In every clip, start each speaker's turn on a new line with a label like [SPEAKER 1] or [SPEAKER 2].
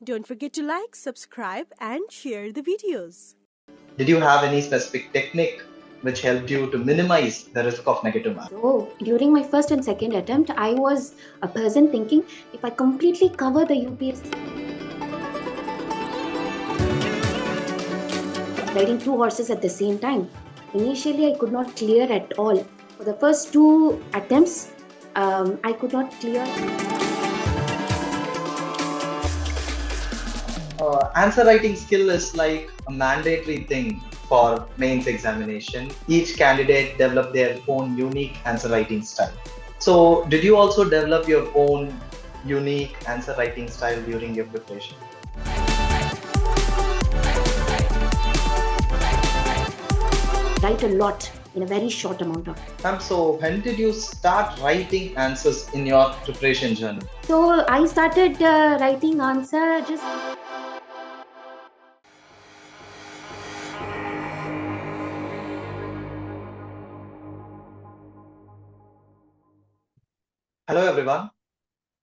[SPEAKER 1] Don't forget to like, subscribe, and share the videos.
[SPEAKER 2] Did you have any specific technique which helped you to minimize the risk of negative marks?
[SPEAKER 3] So during my first and second attempt, I was a person thinking if I completely cover the UPSC, riding two horses at the same time. Initially, I could not clear at all. For the first two attempts, I could not clear.
[SPEAKER 2] Answer writing skill is like a mandatory thing for mains examination. Each candidate develop their own unique answer writing style. So, did you also develop your own unique answer writing style during your preparation?
[SPEAKER 3] Write a lot in a very short amount of time.
[SPEAKER 2] Ma'am, so when did you start writing answers in your preparation journey?
[SPEAKER 3] So I started writing answer just.
[SPEAKER 2] Hello everyone,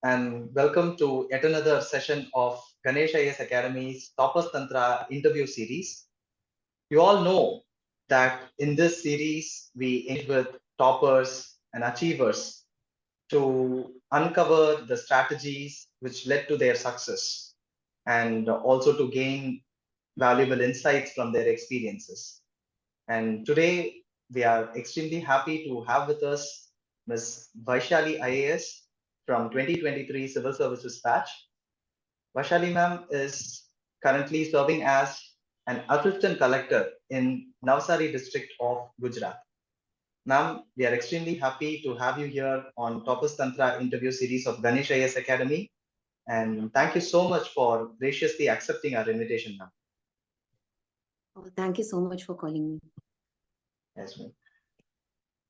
[SPEAKER 2] and welcome to yet another session of Ganesh I.A.S Academy's Toppers Tantra interview series. You all know that in this series, we engage with toppers and achievers to uncover the strategies which led to their success and also to gain valuable insights from their experiences. And today, we are extremely happy to have with us Ms.VAISHALI IAS from 2023 Civil Services batch. Vaishali ma'am is currently serving as an assistant collector in Navsari district of Gujarat. Ma'am, we are extremely happy to have you here on Toppers Tantra interview series of Ganesh I.A.S Academy. And thank you so much for graciously accepting our invitation, ma'am.
[SPEAKER 3] Oh, thank you so much for calling me.
[SPEAKER 2] Yes, ma'am.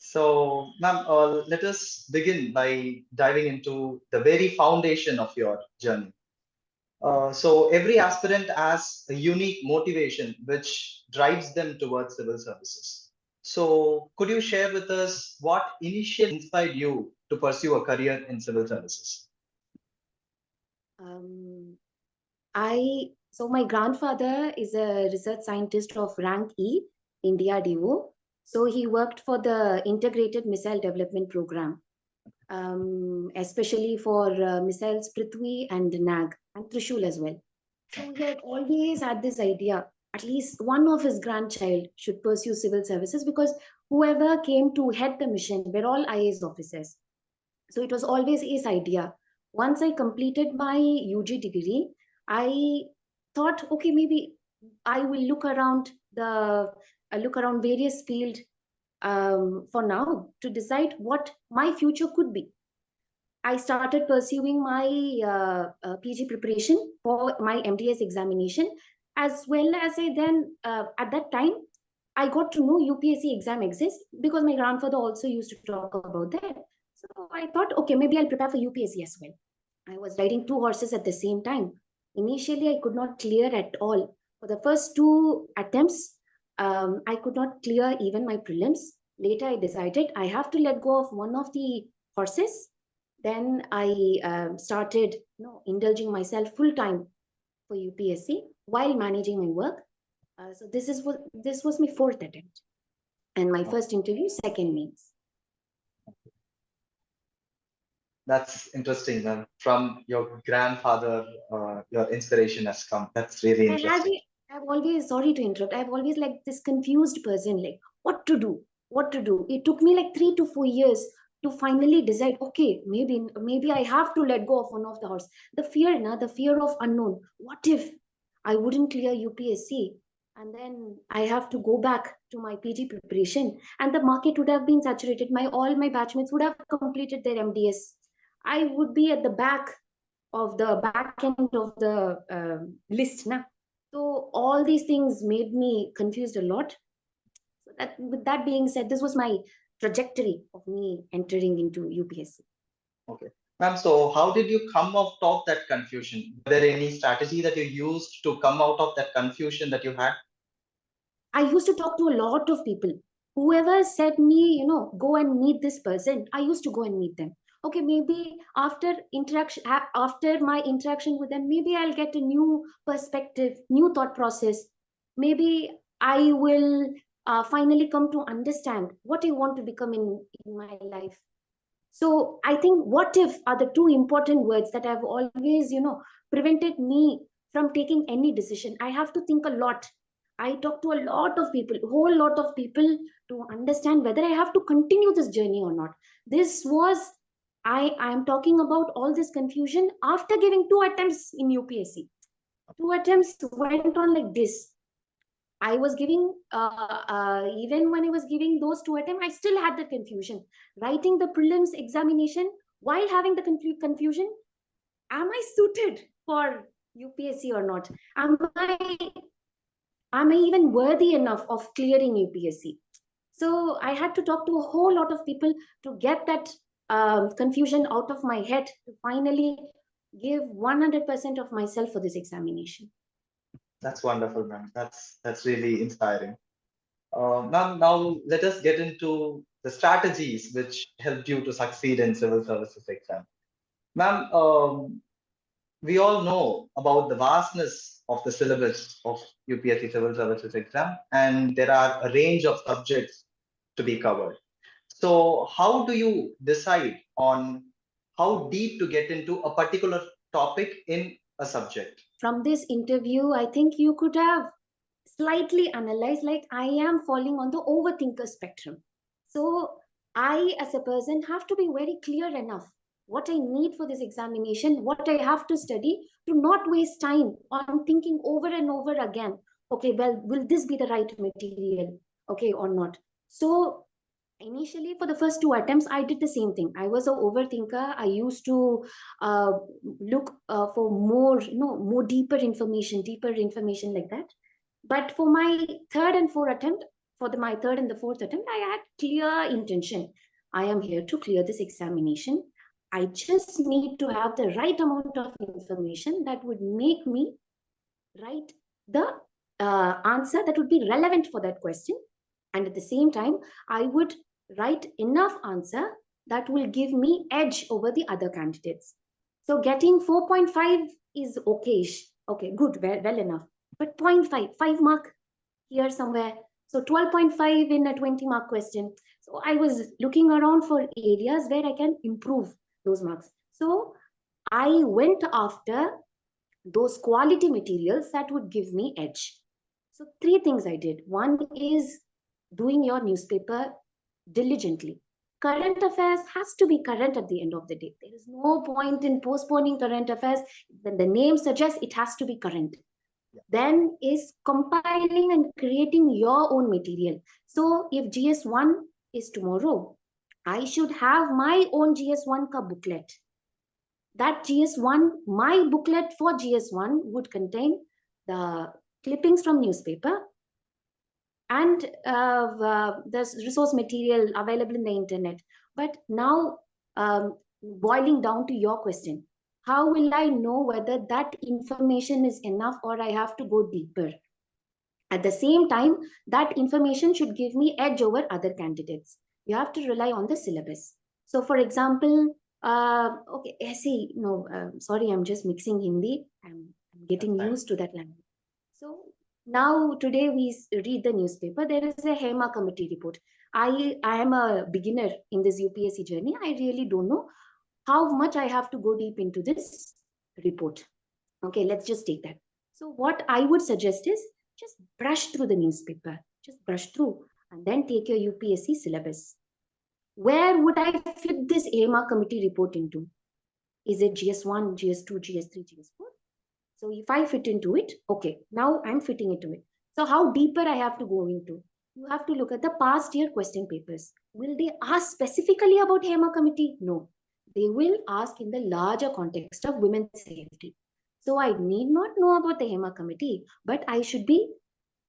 [SPEAKER 2] So, ma'am, let us begin by diving into the very foundation of your journey. So every aspirant has a unique motivation which drives them towards civil services. So could you share with us what initially inspired you to pursue a career in civil services?
[SPEAKER 3] So my grandfather is a research scientist of rank E, India DO. So he worked for the Integrated Missile Development Program, especially for missiles Prithvi and Nag and Trishul as well. So he had always had this idea, at least one of his grandchild should pursue civil services because whoever came to head the mission were all I.A.S officers. So it was always his idea. Once I completed my UG degree, I thought, okay, maybe I will look around various field for now to decide what my future could be. I started pursuing my PG preparation for my MDS examination, as well as I then at that time I got to know UPSC exam exists because my grandfather also used to talk about that. So I thought, okay, maybe I'll prepare for UPSC as well. I was riding two horses at the same time. Initially, I could not clear at all. For the first two attempts, I could not clear even my prelims. Later, I decided I have to let go of one of the horses. Then I started indulging myself full time for UPSC while managing my work. So this was my fourth attempt, and my first interview, second mains.
[SPEAKER 2] That's interesting, ma'am. From your grandfather, your inspiration has come. That's really interesting.
[SPEAKER 3] I've always, sorry to interrupt, I've always like this confused person, like what to do, what to do. It took me like 3 to 4 years to finally decide, okay, maybe I have to let go of one of the horse. The fear of unknown. What if I wouldn't clear UPSC? And then I have to go back to my PG preparation, and the market would have been saturated. All my batchmates would have completed their MDS. I would be at the back end of the list now. So all these things made me confused a lot. So with that being said, this was my trajectory of me entering into UPSC.
[SPEAKER 2] Okay. Ma'am, so how did you come out of that confusion? Were there any strategy that you used to come out of that confusion that you had?
[SPEAKER 3] I used to talk to a lot of people. Whoever said me, go and meet this person, I used to go and meet them. Okay, maybe after my interaction with them, maybe I'll get a new perspective, new thought process. Maybe I will finally come to understand what I want to become in my life. So I think what if are the two important words that have always, prevented me from taking any decision. I have to think a lot. I talk to a lot of people, whole lot of people, to understand whether I have to continue this journey or not. This was, I am talking about all this confusion after giving 2 attempts in UPSC. 2 attempts went on like this. I was giving, even when I was giving those 2 attempts, I still had the confusion. Writing the prelims examination while having the confusion, am I suited for UPSC or not? Am I even worthy enough of clearing UPSC? So I had to talk to a whole lot of people to get that confusion out of my head, to finally give 100% of myself for this examination.
[SPEAKER 2] That's wonderful, ma'am. That's really inspiring. Ma'am, now let us get into the strategies which helped you to succeed in civil services exam. Ma'am, we all know about the vastness of the syllabus of UPSC Civil Services exam, and there are a range of subjects to be covered. So how do you decide on how deep to get into a particular topic in a subject?
[SPEAKER 3] From this interview, I think you could have slightly analyzed, like, I am falling on the overthinker spectrum. So I, as a person, have to be very clear enough what I need for this examination, what I have to study, to not waste time on thinking over and over again, okay, well, will this be the right material, okay, or not? So initially, for the first 2 attempts, I did the same thing. I was an overthinker. I used to look for more deeper information like that. But for my third and fourth attempt, my third and the fourth attempt, I had clear intention. I am here to clear this examination. I just need to have the right amount of information that would make me write the answer that would be relevant for that question. And at the same time, I would write enough answer that will give me edge over the other candidates. So getting 4.5 is okayish. Okay, good, well enough. But 0.5, 5 mark here somewhere. So 12.5 in a 20 mark question. So I was looking around for areas where I can improve those marks. So I went after those quality materials that would give me edge. So 3 things I did. One is doing your newspaper diligently. Current affairs has to be current at the end of the day. There is no point in postponing current affairs. When the name suggests, it has to be current. Yeah. Then is compiling and creating your own material. So if GS1 is tomorrow, I should have my own GS1 ka booklet. That GS1, my booklet for GS1 would contain the clippings from newspaper and the resource material available in the internet. But now, boiling down to your question, how will I know whether that information is enough or I have to go deeper? At the same time, that information should give me edge over other candidates. You have to rely on the syllabus. So for example, okay, essay, no, sorry, I'm just mixing Hindi. I'm getting used to that language. So now today we read the newspaper. There is a HEMA committee report. I am a beginner in this UPSC journey. I really don't know how much I have to go deep into this report. Okay, let's just take that. So what I would suggest is just brush through the newspaper, just brush through, and then take your UPSC syllabus. Where would I fit this AMA committee report into? Is it GS1, GS2, GS3, GS4? So if I fit into it, okay, now I'm fitting into it. So how deeper I have to go into? You have to look at the past year question papers. Will they ask specifically about HEMA committee? No. They will ask in the larger context of women's safety. So I need not know about the HEMA committee, but I should be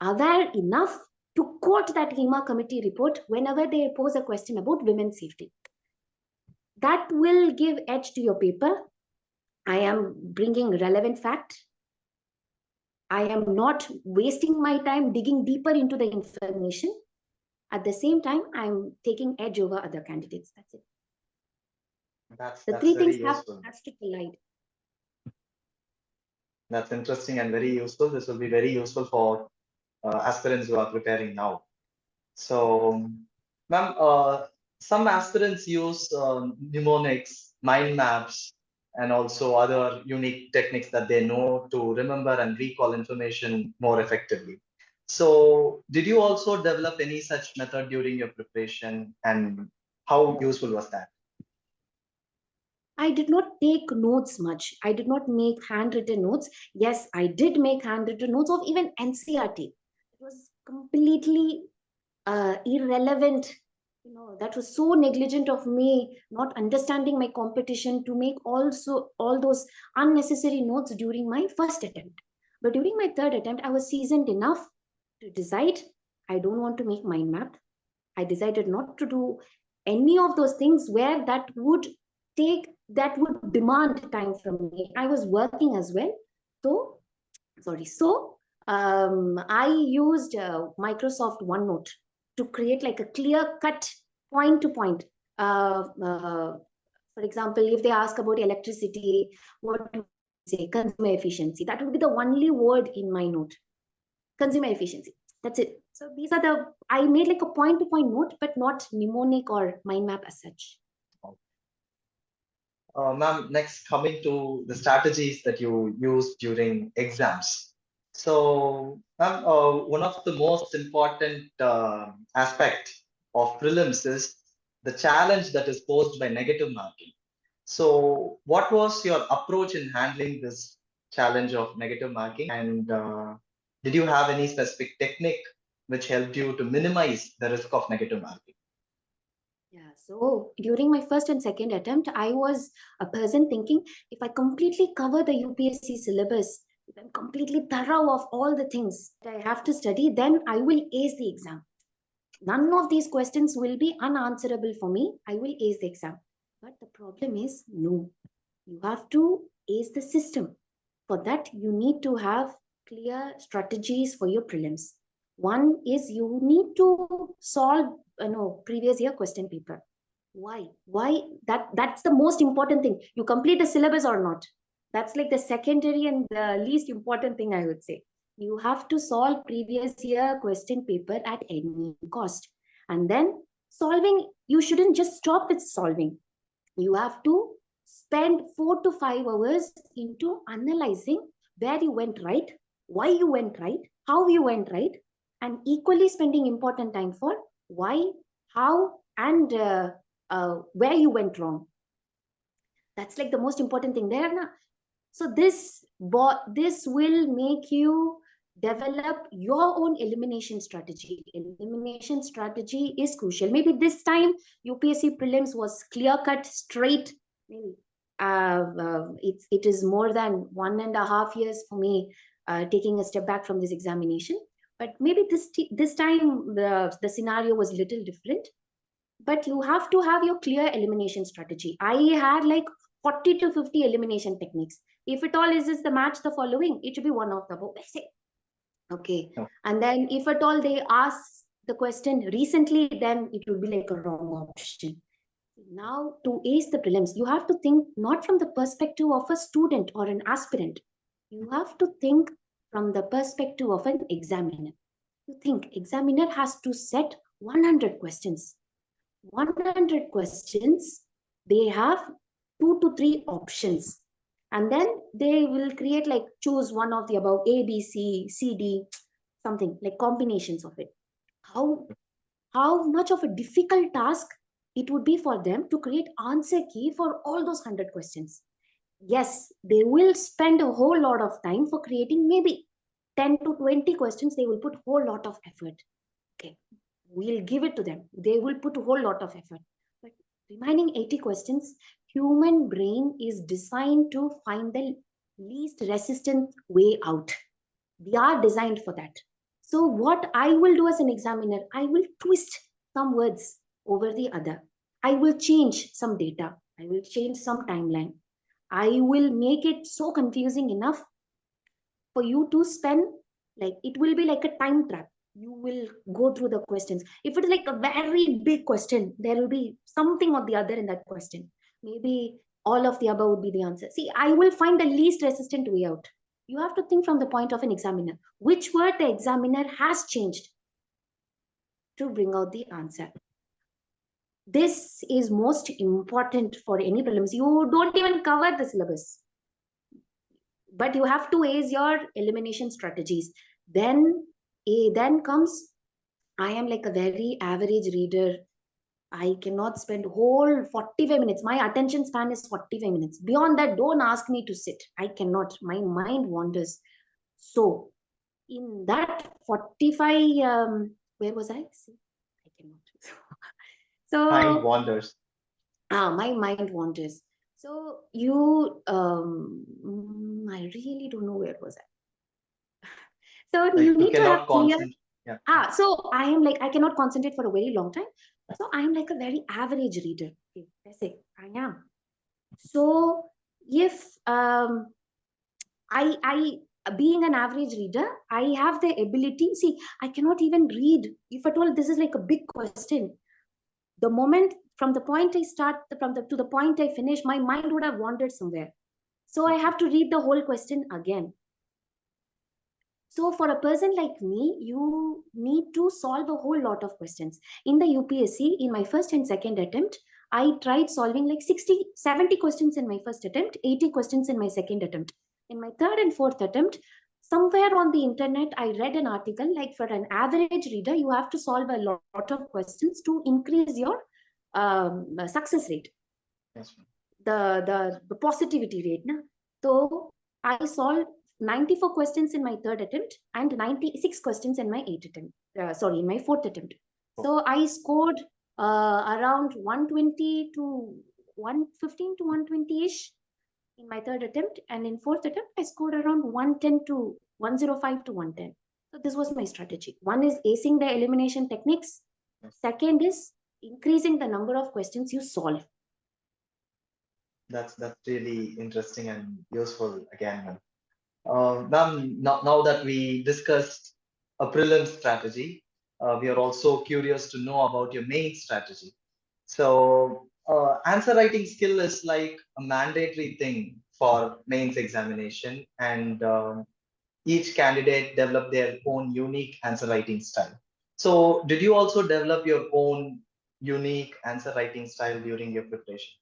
[SPEAKER 3] aware enough to quote that HEMA committee report whenever they pose a question about women's safety. That will give edge to your paper. I am bringing relevant fact. I am not wasting my time digging deeper into the information. At the same time, I'm taking edge over other candidates. That's it.
[SPEAKER 2] That's
[SPEAKER 3] The three
[SPEAKER 2] very
[SPEAKER 3] things
[SPEAKER 2] useful.
[SPEAKER 3] has to collide.
[SPEAKER 2] That's interesting and very useful. This will be very useful for aspirants who are preparing now. So, ma'am, some aspirants use mnemonics, mind maps, and also other unique techniques that they know to remember and recall information more effectively. So, did you also develop any such method during your preparation, and how useful was that?
[SPEAKER 3] I did not take notes much. I did not make handwritten notes. Yes, I did make handwritten notes of even NCRT. It was completely irrelevant. That was so negligent of me, not understanding my competition, to make also all those unnecessary notes during my first attempt. But during my third attempt, I was seasoned enough to decide I don't want to make mind map. I decided not to do any of those things where that would demand time from me. I was working as well. So, sorry. So, I used Microsoft OneNote to create like a clear cut point to point. For example, if they ask about electricity, what do you say? Consumer efficiency. That would be the only word in my note. Consumer efficiency. That's it. So these are I made like a point to point note, but not mnemonic or mind map as such.
[SPEAKER 2] Ma'am, next coming to the strategies that you use during exams. So, ma'am, one of the most important aspect of prelims is the challenge that is posed by negative marking. So, what was your approach in handling this challenge of negative marking? And did you have any specific technique which helped you to minimize the risk of negative marking?
[SPEAKER 3] Yeah, so during my first and second attempt, I was a person thinking if I completely cover the UPSC syllabus, if I'm completely thorough of all the things that I have to study, then I will ace the exam. None of these questions will be unanswerable for me. I will ace the exam. But the problem is, no, you have to ace the system. For that, you need to have clear strategies for your prelims. One is you need to solve previous year question paper. Why? That's the most important thing. You complete the syllabus or not. That's like the secondary and the least important thing, I would say. You have to solve previous year question paper at any cost. And then solving, you shouldn't just stop with solving. You have to spend 4 to 5 hours into analyzing where you went right, why you went right, how you went right, and equally spending important time for why, how, and where you went wrong. That's like the most important thing there. Na? So this will make you develop your own elimination strategy. Elimination strategy is crucial. Maybe this time UPSC prelims was clear cut, straight. Maybe it is more than 1.5 years for me taking a step back from this examination. But maybe this time the scenario was little different. But you have to have your clear elimination strategy. I had like 40 to 50 elimination techniques. If it all is the match the following, it should be one of the above. Okay.
[SPEAKER 2] No.
[SPEAKER 3] And then if at all they ask the question recently, then it would be like a wrong option. Now, to ace the prelims, you have to think not from the perspective of a student or an aspirant. You have to think from the perspective of an examiner. You think examiner has to set 100 questions. 100 questions, they have 2 to 3 options. And then they will create like choose one of the above, A, B, C, C, D, something like combinations of it. How much of a difficult task it would be for them to create answer key for all those 100 questions. Yes, they will spend a whole lot of time for creating maybe 10 to 20 questions. They will put a whole lot of effort. Okay, we'll give it to them. They will put a whole lot of effort. But remaining 80 questions, human brain is designed to find the least resistant way out. We are designed for that. So what I will do as an examiner, I will twist some words over the other. I will change some data. I will change some timeline. I will make it so confusing enough for you to spend, like, it will be like a time trap. You will go through the questions. If it is like a very big question, there will be something or the other in that question. maybe all of the above would be the answer. See, I will find the least resistant way out. You have to think from the point of an examiner. Which word the examiner has changed to bring out the answer. This is most important for any prelims. You don't even cover the syllabus, but you have to ace your elimination strategies. Then comes, I am like a very average reader. I cannot spend whole 45 minutes. My attention span is 45 minutes. Beyond that, don't ask me to sit. I cannot. My mind wanders. So in that 45, where was I? See, I cannot.
[SPEAKER 2] Mind
[SPEAKER 3] So
[SPEAKER 2] wanders.
[SPEAKER 3] my mind wanders. So you, I really don't know where was I. So
[SPEAKER 2] Like
[SPEAKER 3] you
[SPEAKER 2] you
[SPEAKER 3] need to
[SPEAKER 2] cannot
[SPEAKER 3] have clear.
[SPEAKER 2] concentrate. Yeah.
[SPEAKER 3] So I am like, I cannot concentrate for a very long time. So I am like a very average reader. Okay, I say I am. So if I being an average reader, I have the ability. See, I cannot even read. If at all, this is like a big question. The moment from the point I start, to the point I finish, my mind would have wandered somewhere. So I have to read the whole question again. So for a person like me, you need to solve a whole lot of questions. In the UPSC, in my first and second attempt, I tried solving like 60, 70 questions in my first attempt, 80 questions in my second attempt. In my third and fourth attempt, somewhere on the internet, I read an article like for an average reader, you have to solve a lot of questions to increase your success rate.
[SPEAKER 2] Yes.
[SPEAKER 3] The positivity rate. Na? So I solved 94 questions in my third attempt and 96 questions in my in my fourth attempt. So I scored around 120 to 115 to 120-ish in my third attempt. And in fourth attempt, I scored around 110 to 105 to 110. So this was my strategy. One is acing the elimination techniques. Second is increasing the number of questions you solve.
[SPEAKER 2] That's really interesting and useful again. Ma'am, now that we discussed a prelim strategy, we are also curious to know about your main strategy. So answer writing skill is like a mandatory thing for mains examination, and each candidate develop their own unique answer writing style. So did you also develop your own unique answer writing style during your preparation?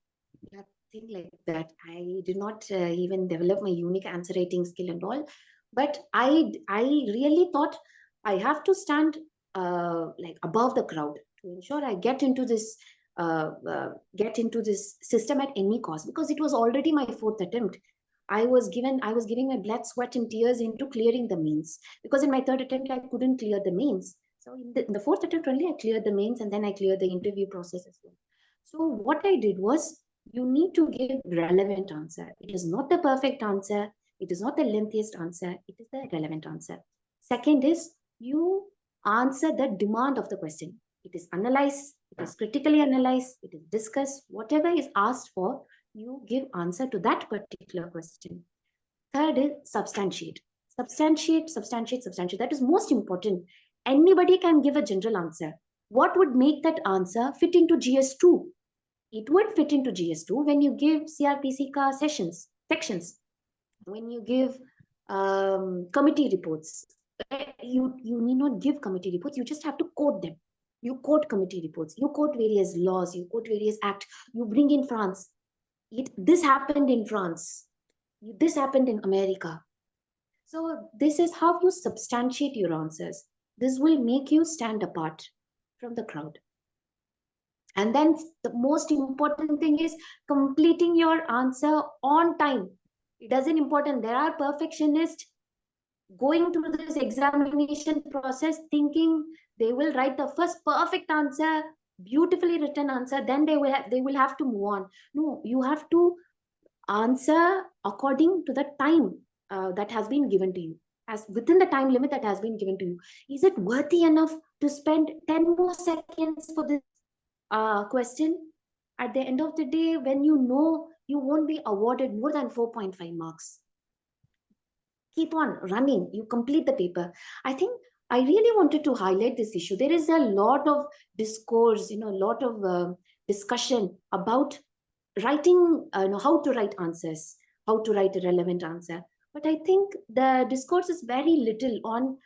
[SPEAKER 3] Nothing like that. I did not even develop my unique answer writing skill and all. But I really thought I have to stand like above the crowd to ensure I get into this system at any cost, because it was already my fourth attempt. I was giving my blood, sweat, and tears into clearing the mains, because in my third attempt I couldn't clear the mains. So in the fourth attempt only I cleared the mains, and then I cleared the interview process as well. So what I did was, you need to give relevant answer. It is not the perfect answer. It is not the lengthiest answer. It is the relevant answer. Second is, you answer the demand of the question. It is analyzed, it is critically analyzed, it is discussed, whatever is asked for, you give answer to that particular question. Third is substantiate. Substantiate, substantiate, substantiate. That is most important. Anybody can give a general answer. What would make that answer fit into GS2? It would fit into GS2 when you give CRPC ka sections. When you give committee reports, you need not give committee reports. You just have to quote them. You quote committee reports. You quote various laws. You quote various acts. You bring in France. This happened in France. This happened in America. So this is how you substantiate your answers. This will make you stand apart from the crowd. And then the most important thing is completing your answer on time. It doesn't important. There are perfectionists going through this examination process thinking they will write the first perfect answer, beautifully written answer, then they will have to move on. No, you have to answer according to the time that has been given to you, as within the time limit that has been given to you. Is it worthy enough to spend 10 more seconds for this question? At the end of the day, when you know you won't be awarded more than 4.5 marks, keep on running. You complete the paper. I think I really wanted to highlight this issue. There is a lot of discourse, a lot of discussion about writing, how to write answers, how to write a relevant answer. But I think the discourse is very little on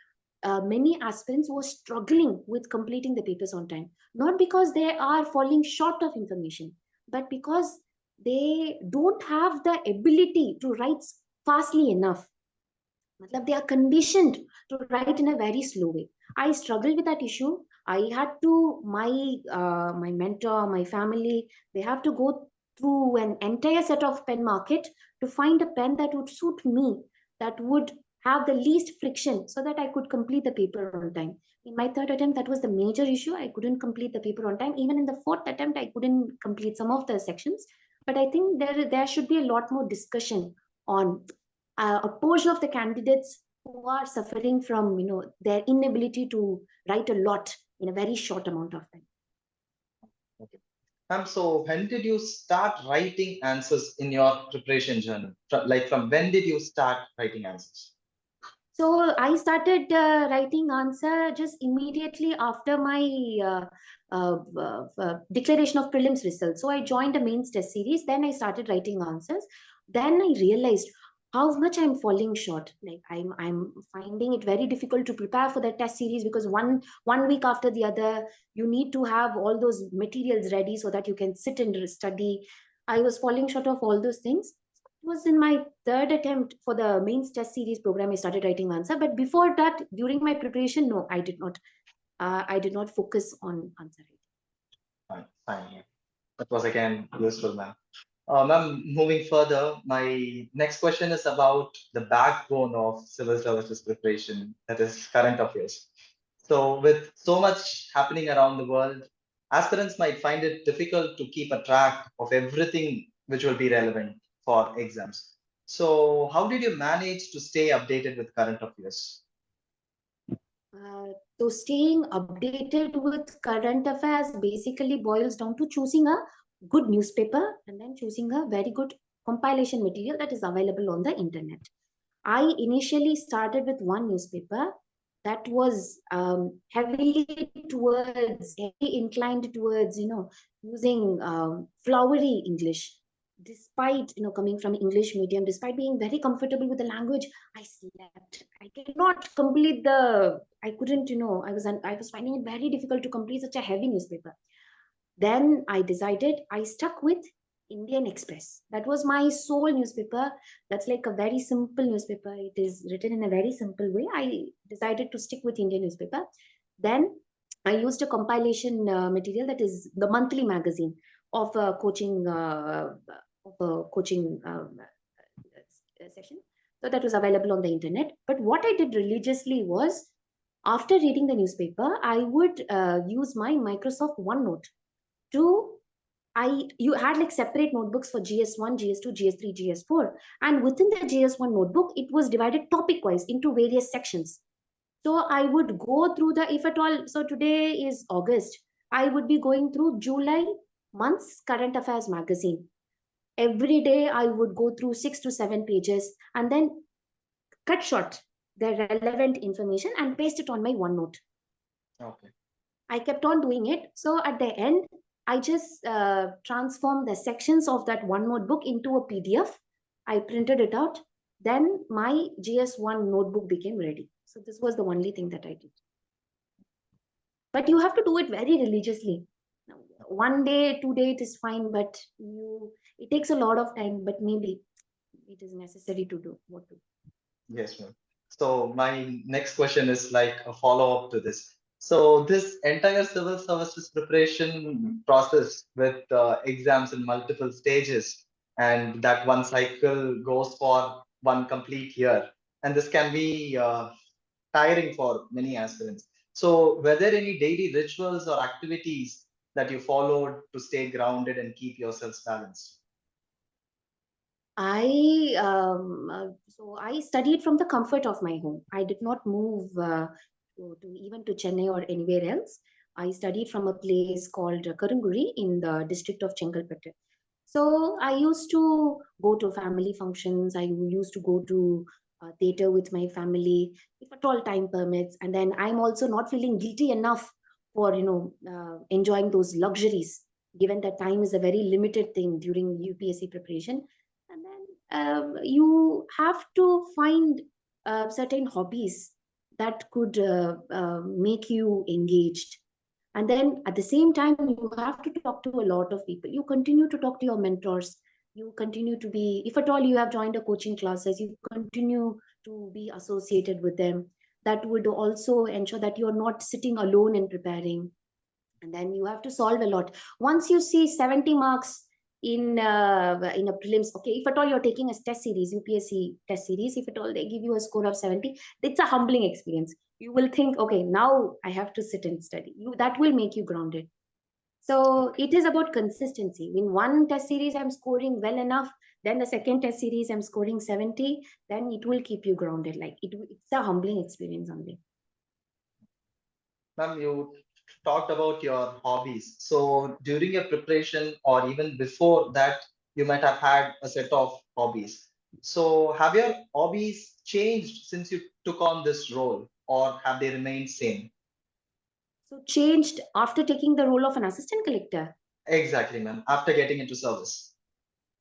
[SPEAKER 3] many aspirants who are struggling with completing the papers on time, not because they are falling short of information, but because they don't have the ability to write fastly enough. They are conditioned to write in a very slow way. I struggled with that issue. I had to, my mentor, my family, they have to go through an entire set of pen market to find a pen that would suit me, that would have the least friction, so that I could complete the paper on time. In my third attempt, that was the major issue. I couldn't complete the paper on time. Even in the fourth attempt, I couldn't complete some of the sections. But I think there should be a lot more discussion on a portion of the candidates who are suffering from their inability to write a lot in a very short amount of time.
[SPEAKER 2] Okay. So when did you start writing answers in your preparation journey? From when did you start writing answers?
[SPEAKER 3] So I started writing answer just immediately after my declaration of prelims results. So I joined a mains test series. Then I started writing answers. Then I realized how much I'm falling short. Like I'm finding it very difficult to prepare for the test series, because one week after the other, you need to have all those materials ready so that you can sit and study. I was falling short of all those things. It was in my third attempt for the mains test series program I started writing answer. But before that, during my preparation, no, I did not. I did not focus on answer writing.
[SPEAKER 2] Fine. That was again useful, ma'am. Ma'am, moving further, my next question is about the backbone of civil services preparation, that is current affairs. So with so much happening around the world, aspirants might find it difficult to keep a track of everything which will be relevant for exams. So how did you manage to stay updated with current affairs?
[SPEAKER 3] So staying updated with current affairs basically boils down to choosing a good newspaper and then choosing a very good compilation material that is available on the internet. I initially started with one newspaper that was heavily inclined towards, using flowery English. Despite, coming from English medium, despite being very comfortable with the language, I slept. I could not complete I couldn't, I was finding it very difficult to complete such a heavy newspaper. Then I decided, I stuck with Indian Express. That was my sole newspaper. That's like a very simple newspaper. It is written in a very simple way. I decided to stick with Indian newspaper. Then I used a compilation material, that is the monthly magazine of a coaching session. So that was available on the internet. But what I did religiously was, after reading the newspaper, I would use my Microsoft OneNote to you had like separate notebooks for GS1, GS2, GS3, GS4, and within the GS1 notebook, it was divided topic wise into various sections. So I would go through if at all, so today is August, I would be going through July month's current affairs magazine. Every day I would go through 6 to 7 pages and then cut short the relevant information and paste it on my OneNote.
[SPEAKER 2] Okay.
[SPEAKER 3] I kept on doing it. So at the end, I just transformed the sections of that OneNote book into a PDF. I printed it out. Then my GS1 notebook became ready. So this was the only thing that I did. But you have to do it very religiously. One day, 2 days, it is fine, but it takes a lot of time, but maybe it is necessary to do what to do.
[SPEAKER 2] Yes, ma'am. So my next question is like a follow-up to this. So this entire civil services preparation process with exams in multiple stages, and that one cycle goes for one complete year, and this can be tiring for many aspirants. So were there any daily rituals or activities that you followed to stay grounded and keep yourselves balanced?
[SPEAKER 3] So I studied from the comfort of my home. I did not move to even to Chennai or anywhere else. I studied from a place called Karunguri in the district of Chengalpattu. So I used to go to family functions. I used to go to theater with my family, if at all time permits. And then I'm also not feeling guilty enough for enjoying those luxuries. given that time is a very limited thing during UPSC preparation. And then you have to find certain hobbies that could make you engaged. And then at the same time, you have to talk to a lot of people. You continue to talk to your mentors. You continue to be, if at all you have joined a coaching classes, you continue to be associated with them. That would also ensure that you're not sitting alone and preparing. And then you have to solve a lot. Once you see 70 marks in a prelims, okay, if at all you're taking a test series, UPSC test series, if at all they give you a score of 70, it's a humbling experience. You will think, okay, now I have to sit and study. That will make you grounded. So it is about consistency. In one test series I'm scoring well enough, then the second test series I'm scoring 70, then it will keep you grounded. Like it's a humbling experience only.
[SPEAKER 2] Ma'am, you talked about your hobbies. So during your preparation or even before that, you might have had a set of hobbies. So have your hobbies changed since you took on this role, or have they remained same?
[SPEAKER 3] So changed after taking the role of an assistant collector.
[SPEAKER 2] Exactly, ma'am. After getting into service.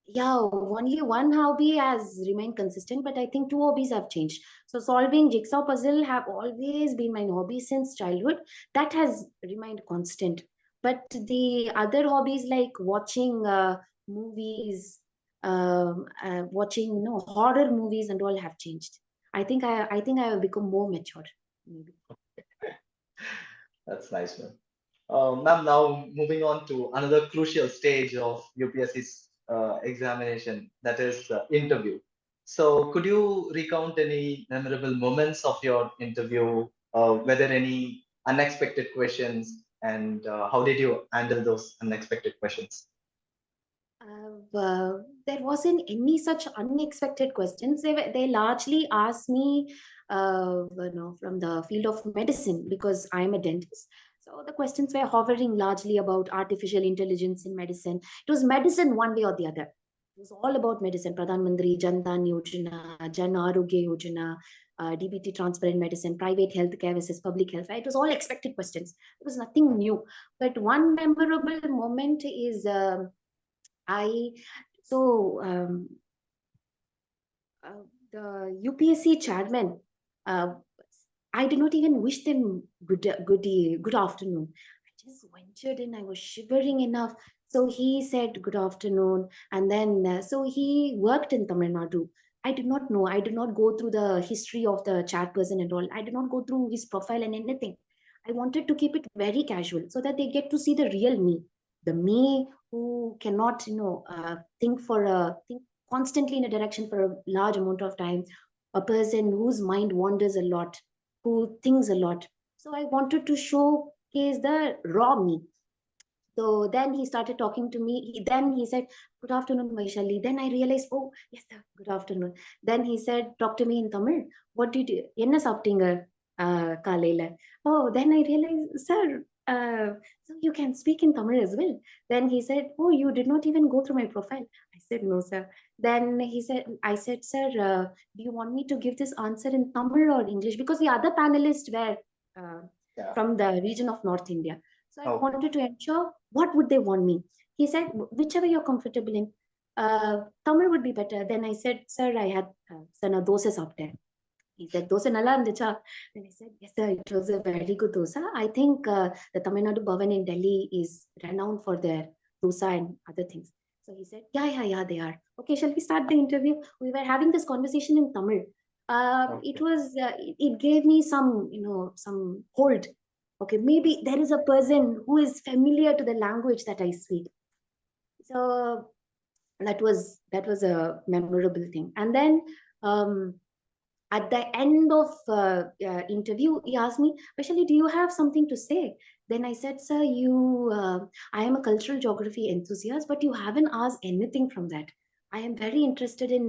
[SPEAKER 3] Yeah, only one hobby has remained consistent, but I think two hobbies have changed. So solving jigsaw puzzle have always been my hobby since childhood. That has remained constant. But the other hobbies like watching movies, watching horror movies and all have changed. I think I have become more mature. Maybe.
[SPEAKER 2] That's nice, ma'am. Ma'am, now moving on to another crucial stage of UPSC's examination, that is interview. So, could you recount any memorable moments of your interview? Were there any unexpected questions, and how did you handle those unexpected questions?
[SPEAKER 3] There wasn't any such unexpected questions. They largely asked me, from the field of medicine because I'm a dentist. So the questions were hovering largely about artificial intelligence in medicine. It was medicine one way or the other. It was all about medicine. Pradhan Mantri Jan Dhan Yojana, Jan Arogya Yojana, DBT transparent medicine, private healthcare versus public health. Right? It was all expected questions. It was nothing new. But one memorable moment is. I so the UPSC chairman, uh, I did not even wish them good afternoon. I just ventured in. I was shivering enough. So he said good afternoon, and then so he worked in Tamil Nadu. I did not know. I did not go through the history of the chairperson and all. I did not go through his profile and anything. I wanted to keep it very casual so that they get to see the real me, the me who cannot, think constantly in a direction for a large amount of time, a person whose mind wanders a lot, who thinks a lot. So I wanted to showcase the raw me. So then he started talking to me. Then he said, "Good afternoon, Vaishali." Then I realized, oh, yes, sir, good afternoon. Then he said, "Talk to me in Tamil. What did you, என்ன சாப்பிட்டீங்க காலையில?" Oh, then I realized, sir, so you can speak in Tamil as well. Then he said, "Oh, you did not even go through my profile." I said, "No, sir." Then I said, "Sir, do you want me to give this answer in Tamil or English?" Because the other panelists were uh,
[SPEAKER 2] Yeah.
[SPEAKER 3] from the region of North India. So I
[SPEAKER 2] Okay.
[SPEAKER 3] wanted to ensure what would they want me. He said, whichever you're comfortable in. Tamil would be better. Then I said, sir, I had sana dosa சாப்பிட்டேன். He said, dosa நல்லா இருந்துச்சா? Then I said, yes, sir, it was a very good dosa. I think the Tamil Nadu Bhavan in Delhi is renowned for their dosa and other things. So he said, yeah, they are. Okay, shall we start the interview? We were having this conversation in Tamil.
[SPEAKER 2] Okay.
[SPEAKER 3] It gave me some hold. Okay, maybe there is a person who is familiar to the language that I speak. So that was a memorable thing. And then um, at the end of interview, he asked me, Vaishali, do you have something to say? Then I said, sir, I am a cultural geography enthusiast, but you haven't asked anything from that. I am very interested in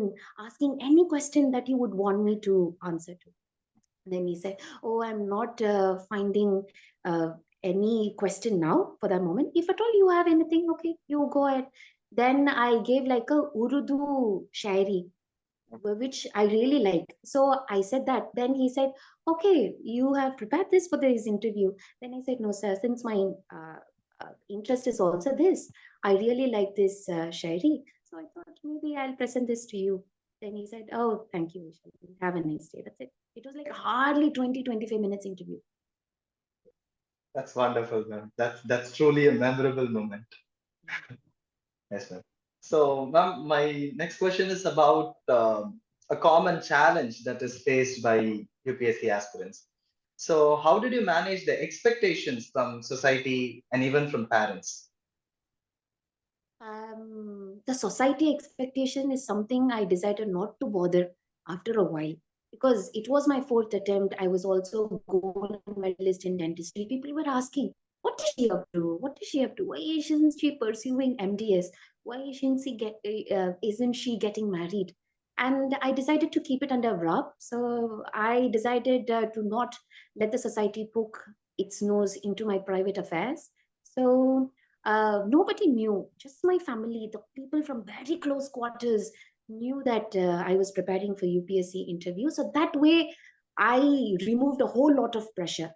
[SPEAKER 3] asking any question that you would want me to answer to. Then he said, oh, I'm not finding any question now for that moment. If at all you have anything, okay, you go ahead. Then I gave like a Urdu shairi, which I really liked. So I said that. Then he said, okay, you have prepared this for this interview. Then I said, no, sir, since my interest is also this. I really like this shairi. So I thought maybe I'll present this to you. Then he said, oh, thank you, Vaishali. Have a nice day. That's it. It was like hardly 20-25 minutes interview.
[SPEAKER 2] That's wonderful, ma'am. That's truly a memorable moment. Yes, ma'am. So, ma'am, my next question is about a common challenge that is faced by UPSC aspirants. So, how did you manage the expectations from society and even from parents?
[SPEAKER 3] The society expectation is something I decided not to bother after a while, because it was my fourth attempt. I was also gold medalist in dentistry. People were asking, what is she up to? What is she up to? Why isn't she pursuing MDS? Why isn't she getting married? And I decided to keep it under wrap. So I decided to not let the society poke its nose into my private affairs. So nobody knew, just my family, the people from very close quarters knew that I was preparing for UPSC interview. So that way, I removed a whole lot of pressure.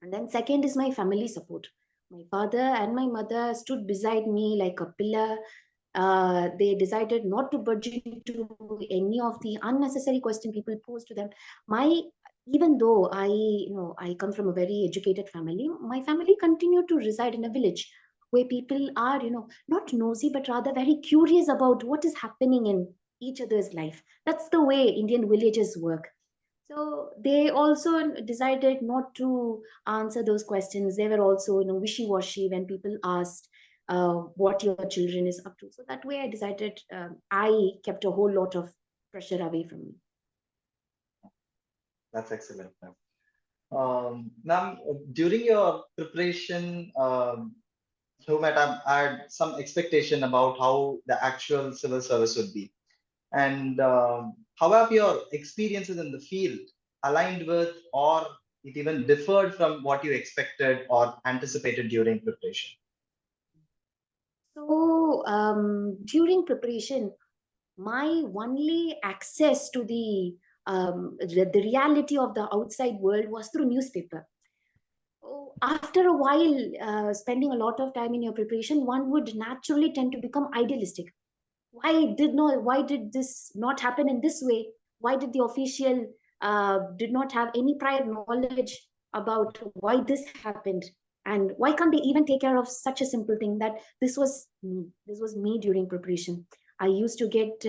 [SPEAKER 3] And then second is my family support. My father and my mother stood beside me like a pillar. They decided not to budge into any of the unnecessary question people posed to them. My Even though I come from a very educated family, my family continued to reside in a village where people are, not nosy, but rather very curious about what is happening in each other's life. That's the way Indian villages work. So they also decided not to answer those questions. They were also, wishy-washy when people asked what your children is up to. So that way I decided I kept a whole lot of pressure away from me.
[SPEAKER 2] That's excellent, ma'am. Ma'am, during your preparation, you might have had some expectation about how the actual civil service would be. And how have your experiences in the field aligned with, or it even differed from what you expected or anticipated during preparation?
[SPEAKER 3] So during preparation, my only access to the reality of the outside world was through newspaper. Oh, after a while, spending a lot of time in your preparation, one would naturally tend to become idealistic. Why did this not happen in this way? Why did the official did not have any prior knowledge about why this happened? And why can't they even take care of such a simple thing? That this was me during preparation. I used to get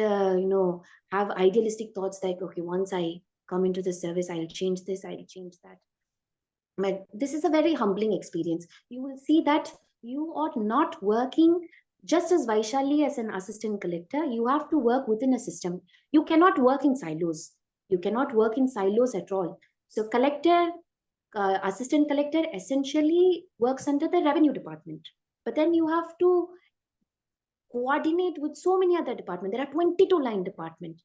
[SPEAKER 3] have idealistic thoughts like, okay, once I come into the service, I'll change this, I'll change that. But this is a very humbling experience. You will see that you are not working just as Vaishali as an assistant collector. You have to work within a system. You cannot work in silos. You cannot work in silos at all. So assistant collector essentially works under the revenue department. But then you have to coordinate with so many other departments. There are 22 line departments.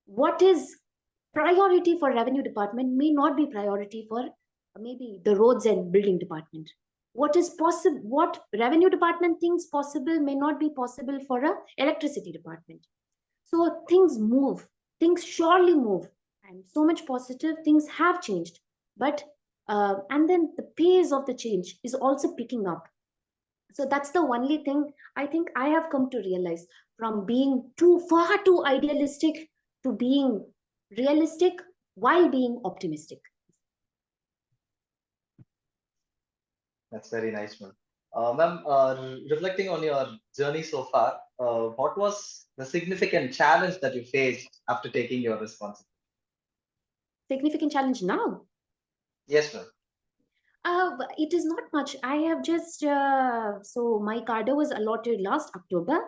[SPEAKER 3] What is priority for revenue department may not be priority for maybe the roads and building department. What is possible, what revenue department thinks possible may not be possible for a electricity department. So things move, things surely move. I'm so much positive things have changed, but and then the pace of the change is also picking up. So that's the only thing I think I have come to realize, from being far too idealistic to being realistic while being optimistic.
[SPEAKER 2] That's very nice, ma'am. Ma'am, reflecting on your journey so far, what was the significant challenge that you faced after taking your responsibility?
[SPEAKER 3] Significant challenge now?
[SPEAKER 2] Yes, ma'am.
[SPEAKER 3] It is not much. I have just so my cadre was allotted last October,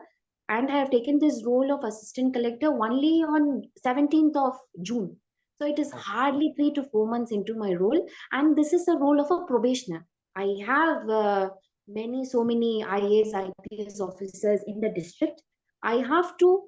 [SPEAKER 3] and I have taken this role of assistant collector only on 17th of June. So it is hardly 3 to 4 months into my role, and this is the role of a probationer. I have so many IAS, IPS officers in the district. I have to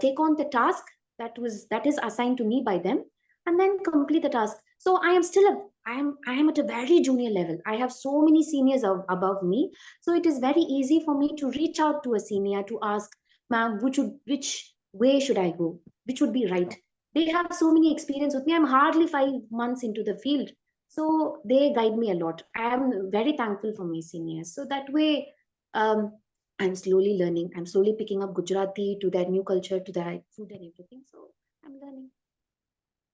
[SPEAKER 3] take on the task that is assigned to me by them, and then complete the task. So I am at a very junior level. I have so many seniors above me. So it is very easy for me to reach out to a senior to ask, ma'am, which way should I go? Which would be right? They have so many experience with me. I'm hardly 5 months into the field. So they guide me a lot. I am very thankful for my seniors. So that way, I'm slowly learning. I'm slowly picking up Gujarati to their new culture, to their food and everything. So I'm learning.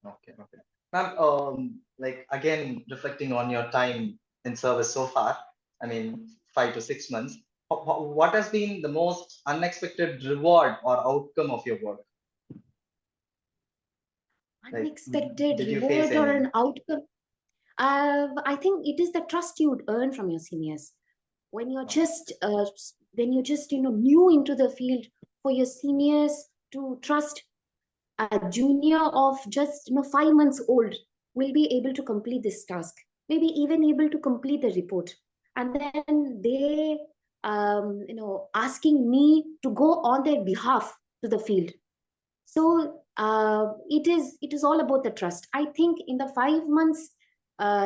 [SPEAKER 2] Okay, okay. Ma'am, like again, reflecting on your time in service so far, I mean, 5 to 6 months, what has been the most unexpected reward or outcome of your work? Like,
[SPEAKER 3] Unexpected
[SPEAKER 2] did you face
[SPEAKER 3] reward or
[SPEAKER 2] any?
[SPEAKER 3] an outcome. I think it is the trust you would earn from your seniors when you're
[SPEAKER 2] Okay.
[SPEAKER 3] just new into the field. For your seniors to trust a junior of just 5 months old will be able to complete this task, maybe even able to complete the report, and then they asking me to go on their behalf to the field. So it is all about the trust. I think in the 5 months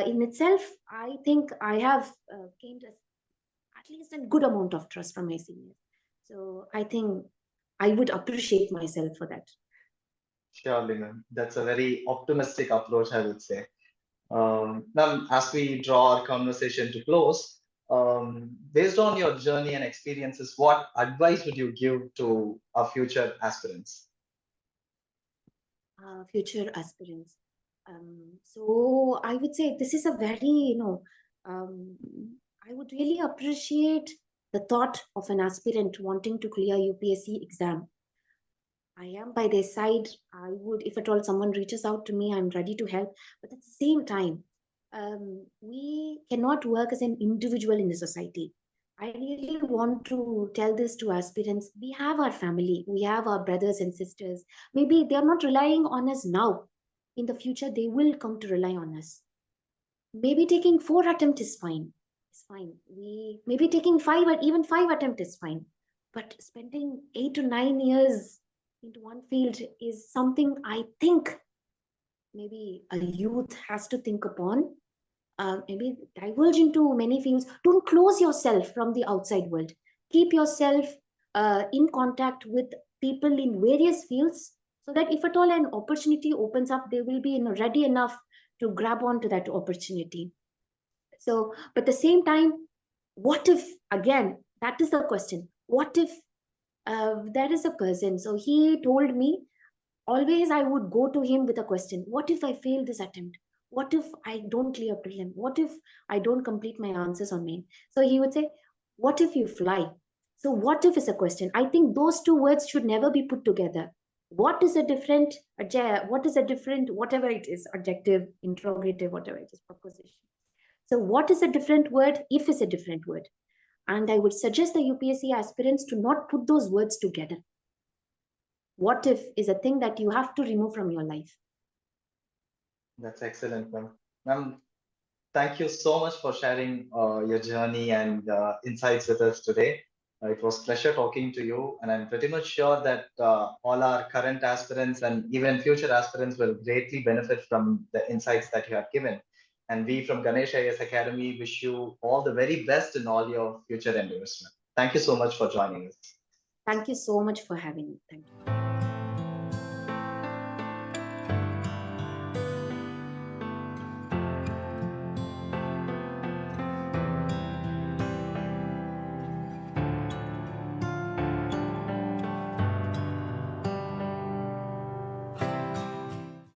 [SPEAKER 3] in itself, I think I have gained at least a good amount of trust from my seniors. So I think I would appreciate myself for that.
[SPEAKER 2] Surely, ma'am. That's a very optimistic approach, I would say. Now, as we draw our conversation to close, based on your journey and experiences, what advice would you give to our future aspirants?
[SPEAKER 3] Future aspirants. So I would say this is a very, um, I would really appreciate the thought of an aspirant wanting to clear UPSC exam. I am by their side. I would, if at all someone reaches out to me, I'm ready to help. But at the same time, we cannot work as an individual in the society. I really want to tell this to aspirants. We have our family, we have our brothers and sisters. Maybe they are not relying on us now. In the future, they will come to rely on us. Maybe taking 4 attempts is fine. It's fine. We maybe taking five, or even 5 attempts is fine. But spending 8 to 9 years into one field is something I think maybe a youth has to think upon. Maybe diverge into many fields. Don't close yourself from the outside world. Keep yourself in contact with people in various fields, so that if at all an opportunity opens up, they will be ready enough to grab onto that opportunity. So, but at the same time, what if, again, that is the question. What if there is a person, so he told me, always I would go to him with a question. What if I fail this attempt? What if I don't clear prelim? What if I don't complete my answers on main? So he would say, what if you fly? So what if is a question. I think those two words should never be put together. What is a different, what is a different, whatever it is, adjective, interrogative, whatever it is, proposition. So what is a different word? If is a different word. And I would suggest the UPSC aspirants to not put those words together. What if is a thing that you have to remove from your life.
[SPEAKER 2] That's excellent, ma'am. Ma'am, thank you so much for sharing your journey and insights with us today. It was pleasure talking to you, and I'm pretty much sure that all our current aspirants and even future aspirants will greatly benefit from the insights that you have given. And we from Ganesh I.A.S Academy wish you all the very best in all your future endeavors, ma'am. Thank you so much for joining us.
[SPEAKER 3] Thank you so much for having me. Thank you.